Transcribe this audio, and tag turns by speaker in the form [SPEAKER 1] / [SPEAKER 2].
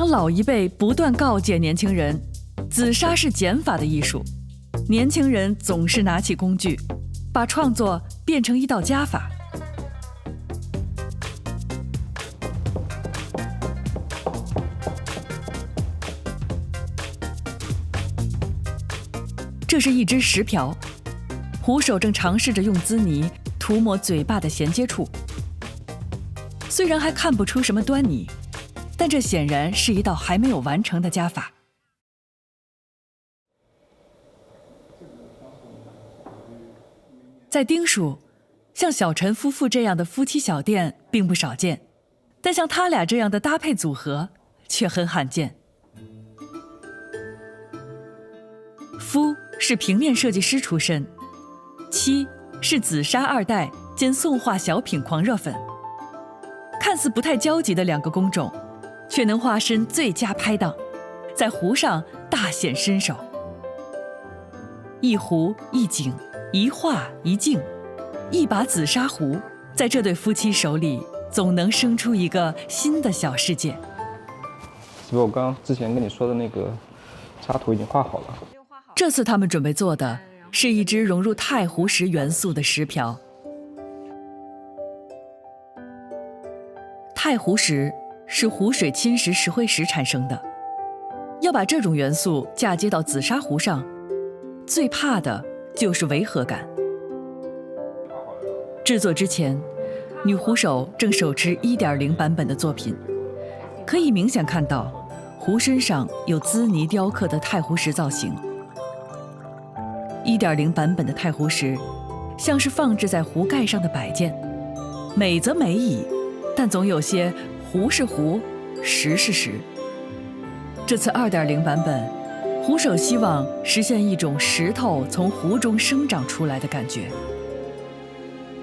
[SPEAKER 1] 当老一辈不断告诫年轻人，紫砂是减法的艺术，年轻人总是拿起工具，把创作变成一道加法。这是一只石瓢，壶手正尝试着用滋泥涂抹嘴巴的衔接处。虽然还看不出什么端倪，但这显然是一道还没有完成的加法。在丁蜀，像小陈夫妇这样的夫妻小店并不少见，但像他俩这样的搭配组合却很罕见。夫是平面设计师出身，妻是紫砂二代兼宋画小品狂热粉。看似不太交集的两个工种，却能化身最佳拍档，在壶上大显身手。一壶一景，一画一镜，一把紫砂壶，在这对夫妻手里，总能生出一个新的小世界。
[SPEAKER 2] 是不是我刚刚之前跟你说的那个插图已经画好了？
[SPEAKER 1] 这次他们准备做的是一只融入太湖石元素的石瓢。太湖石是湖水侵蚀石灰石产生的，要把这种元素嫁接到紫砂壶上，最怕的就是违和感。制作之前，女壶手正手持 1.0 版本的作品，可以明显看到壶身上有滋泥雕刻的太湖石造型。1.0 版本的太湖石像是放置在壶盖上的摆件，美则美矣，但总有些壶是壶，石是石。这次 2.0 版本，壶手希望实现一种石头从壶中生长出来的感觉。